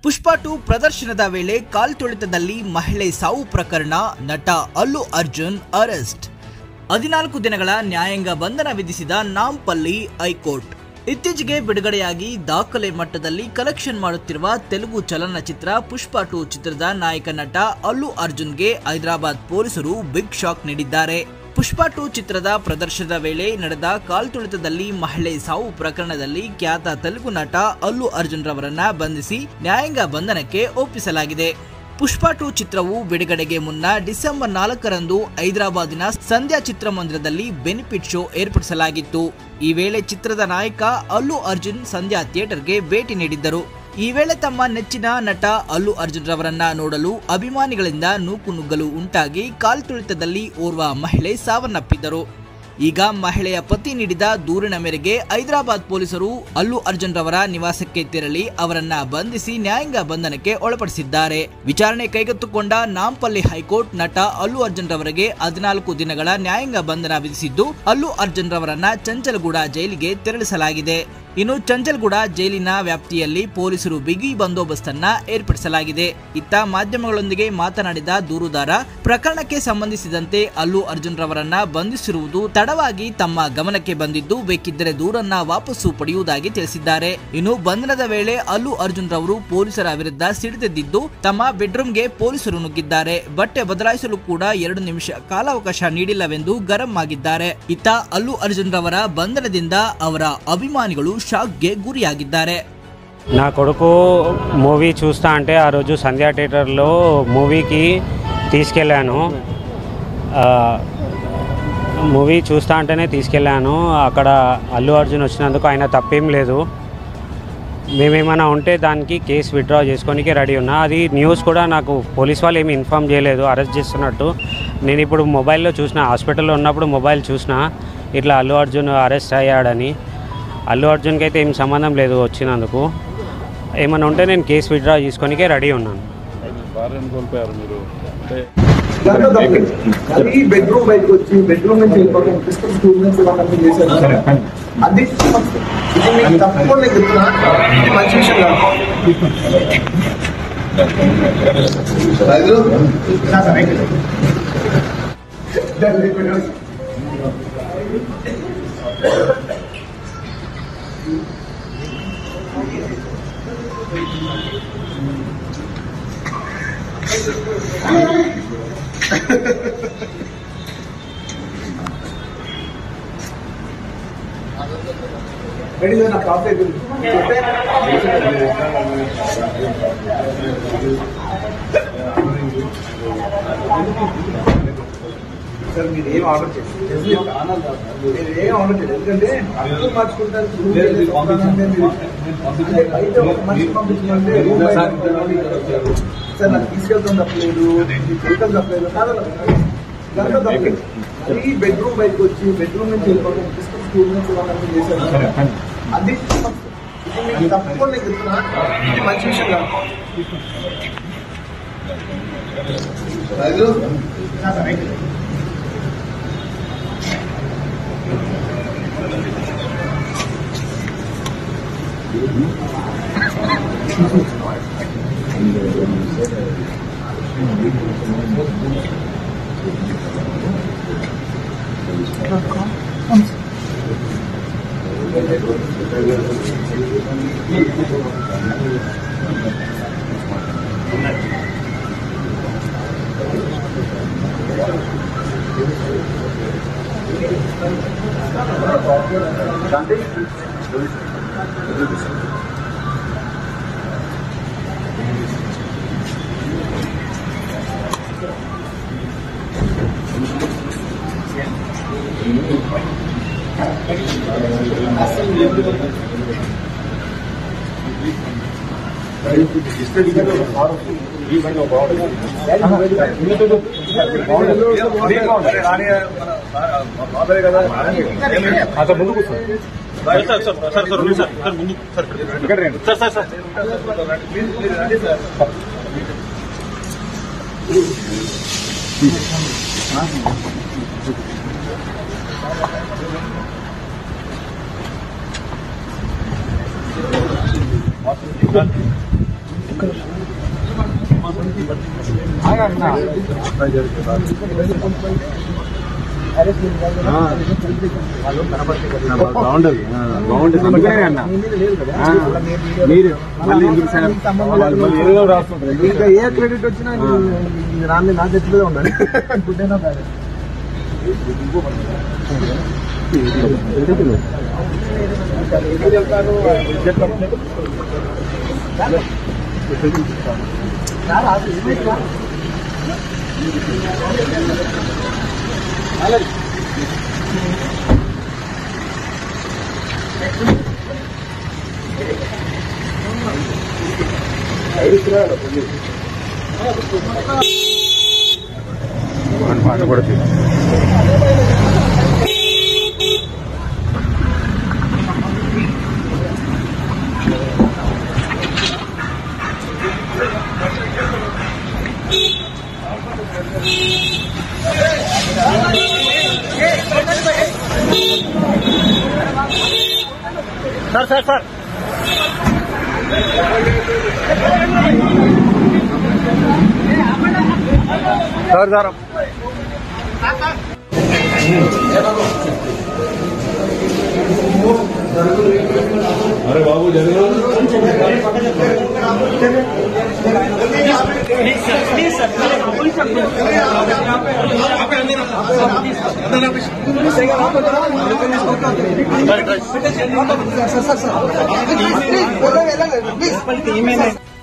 ಪುಷ್ಪ 2 ಪ್ರದರ್ಶನದ ವೇಳೆ ಕಾಲ್ತುಳಿತದಲ್ಲಿ ಮಹಿಳೆ ಸಾವು ಪ್ರಕರಣ, ನಟ ಅಲ್ಲು ಅರ್ಜುನ್ ಅರೆಸ್ಟ್. 14 ದಿನಗಳ ನ್ಯಾಯಾಂಗ ಬಂಧನ ವಿಧಿಸಿದ ನಾಂಪಲ್ಲಿ ಹೈಕೋರ್ಟ್. ಇತ್ತೀಚೆಗೆ ಬಿಡುಗಡೆಯಾಗಿ ದಾಖಲೆ ಮಟ್ಟದಲ್ಲಿ ಕಲೆಕ್ಷನ್ ಮಾಡುತ್ತಿರುವ ತೆಲುಗು ಚಲನಚಿತ್ರ ಪುಷ್ಪ 2 ಚಿತ್ರದ ನಾಯಕ ನಟ ಅಲ್ಲು ಅರ್ಜುನ್ಗೆ ಹೈದರಾಬಾದ್ ಪೊಲೀಸರು ಬಿಗ್ ಶಾಕ್ ನೀಡಿದ್ದಾರೆ. ಪುಷ್ಪ 2 ಚಿತ್ರದ ಪ್ರದರ್ಶನದ ವೇಳೆ ನಡೆದ ಕಾಲ್ತುಳಿತದಲ್ಲಿ ಮಹಿಳೆ ಸಾವು ಪ್ರಕರಣದಲ್ಲಿ ಖ್ಯಾತ ತೆಲುಗು ನಟ ಅಲ್ಲು ಅರ್ಜುನ್ ರವರನ್ನ ಬಂಧಿಸಿ ನ್ಯಾಯಾಂಗ ಬಂಧನಕ್ಕೆ ಒಪ್ಪಿಸಲಾಗಿದೆ. ಪುಷ್ಪ 2 ಚಿತ್ರವು ಬಿಡುಗಡೆಗೆ ಮುನ್ನ ಡಿಸೆಂಬರ್ 4ರಂದು ಹೈದರಾಬಾದಿನ ಸಂಧ್ಯಾ ಚಿತ್ರಮಂದಿರದಲ್ಲಿ ಬೆನಿಫಿಟ್ ಶೋ ಏರ್ಪಡಿಸಲಾಗಿತ್ತು. ಈ ವೇಳೆ ಚಿತ್ರದ ನಾಯಕ ಅಲ್ಲು ಅರ್ಜುನ್ ಸಂಧ್ಯಾ ಥಿಯೇಟರ್ಗೆ ಭೇಟಿ ನೀಡಿದ್ದರು. ಈ ವೇಳೆ ತಮ್ಮ ನೆಚ್ಚಿನ ನಟ ಅಲ್ಲು ಅರ್ಜುನ್ ರವರನ್ನ ನೋಡಲು ಅಭಿಮಾನಿಗಳಿಂದ ನೂಕುನುಗ್ಗಲು ಉಂಟಾಗಿ ಕಾಲ್ತುಳಿತದಲ್ಲಿ ಓರ್ವ ಮಹಿಳೆ ಸಾವನ್ನಪ್ಪಿದ್ದರು. ಈಗ ಮಹಿಳೆಯ ಪತಿ ನೀಡಿದ ದೂರಿನ ಮೇರೆಗೆ ಹೈದರಾಬಾದ್ ಪೊಲೀಸರು ಅಲ್ಲು ಅರ್ಜುನ್ ರವರ ನಿವಾಸಕ್ಕೆ ತೆರಳಿ ಅವರನ್ನ ಬಂಧಿಸಿ ನ್ಯಾಯಾಂಗ ಬಂಧನಕ್ಕೆ ಒಳಪಡಿಸಿದ್ದಾರೆ. ವಿಚಾರಣೆ ಕೈಗೆತ್ತಿಕೊಂಡ ನಾಂಪಲ್ಲಿ ಹೈಕೋರ್ಟ್ ನಟ ಅಲ್ಲು ಅರ್ಜುನ್ ರವರಿಗೆ 14 ದಿನಗಳ ನ್ಯಾಯಾಂಗ ಬಂಧನ ವಿಧಿಸಿದ್ದು, ಅಲ್ಲು ಅರ್ಜುನ್ ರವರನ್ನ ಚಂಚಲ್ಗೂಡ ಜೈಲಿಗೆ ತೆರಳಿಸಲಾಗಿದೆ. ಇನ್ನು ಚಂಚಲ್ಗೂಡ ಜೈಲಿನ ವ್ಯಾಪ್ತಿಯಲ್ಲಿ ಪೊಲೀಸರು ಬಿಗಿ ಬಂದೋಬಸ್ತನ್ನ ಏರ್ಪಡಿಸಲಾಗಿದೆ. ಇತ್ತ ಮಾಧ್ಯಮಗಳೊಂದಿಗೆ ಮಾತನಾಡಿದ ದೂರುದಾರ, ಪ್ರಕರಣಕ್ಕೆ ಸಂಬಂಧಿಸಿದಂತೆ ಅಲ್ಲು ಅರ್ಜುನ್ ರವರನ್ನ ಬಂಧಿಸಿರುವುದು ತಡವಾಗಿ ತಮ್ಮ ಗಮನಕ್ಕೆ ಬಂದಿದ್ದು, ಬೇಕಿದ್ದರೆ ದೂರನ್ನ ವಾಪಸ್ಸು ಪಡೆಯುವುದಾಗಿ ತಿಳಿಸಿದ್ದಾರೆ. ಇನ್ನು ಬಂಧನದ ವೇಳೆ ಅಲ್ಲು ಅರ್ಜುನ್ ರವರು ಪೊಲೀಸರ ವಿರುದ್ಧ ಸಿಡಿದೆದ್ದಿದ್ದು, ತಮ್ಮ ಬೆಡ್ರೂಮ್ಗೆ ಪೊಲೀಸರು ನುಗ್ಗಿದ್ದಾರೆ, ಬಟ್ಟೆ ಬದಲಾಯಿಸಲು ಕೂಡ 2 ನಿಮಿಷ ಕಾಲಾವಕಾಶ ನೀಡಿಲ್ಲವೆಂದು ಗರಂ ಆಗಿದ್ದಾರೆ. ಇತ್ತ ಅಲ್ಲು ಅರ್ಜುನ್ ರವರ ಬಂಧನದಿಂದ ಅವರ ಅಭಿಮಾನಿಗಳು షాక్ಗೆ గురియాగిದ್ದಾರೆ. నా కొడుకు మూవీ చూస్తా అంటే ఆ రోజు సంధ్యా థియేటర్లో మూవీకి తీసుకెళ్ళాను. మూవీ చూస్తా అంటేనే తీసుకెళ్ళాను. అక్కడ అల్లు అర్జున్ వచ్చినందుకు ఆయన తప్పేం లేదు. మేమేమైనా ఉంటే దానికి కేసు విత్డ్రా చేసుకోనికి రెడీ ఉన్నా. అది న్యూస్ కూడా నాకు పోలీస్ వాళ్ళు ఏమి ఇన్ఫామ్ చేయలేదు అరెస్ట్ చేస్తున్నట్టు. నేను ఇప్పుడు మొబైల్లో చూసిన, హాస్పిటల్లో ఉన్నప్పుడు మొబైల్ చూసిన ఇట్లా అల్లు అర్జున్ అరెస్ట్ అయ్యాడని. అల్లు అర్జున్కి అయితే ఏం సంబంధం లేదు వచ్చినందుకు. ఏమైనా ఉంటే నేను కేసు విత్డ్రా చేసుకోనికే రెడీ ఉన్నాను. బెడ్రూమ్ బయటకు వచ్చి బెడ్రూమ్ నుంచి అది తప్పకుండా చెప్తున్నా, మంచి విషయం నా ప్రాబ్లం సార్, మీరు ఏం ఆర్డర్ చేస్తారు? మీరు ఏం ఆర్డర్ చేయలేదు, ఎందుకంటే అర్థం మార్చుకుంటారు. అయితే ఒక మనిషి పంపించమంటే సార్ నాకు తీసుకెళ్తాం తప్పలేదు, వెళ్తాం తప్పలేదు, దాంట్లో తప్పలేదు. అది బెడ్రూమ్ బయటకు వచ్చి బెడ్రూమ్ నుంచి వెళ్ళిపోవడం, స్కూల్ నుంచి వాళ్ళంతా చేశారు. అది తప్పకుండా చెప్తున్నా, మంచి విషయం కాదు. బాగుండదు అన్న మీరు మళ్ళీ ఇంకా ఏ క్రెడిట్ వచ్చినా రాని నా చేతిలో ఉండాలి. గుడ్డైనా బ్యాడ్ పాట పడుతుంది. Sir sir sir sir sir అరే బాబు జరుగు సార్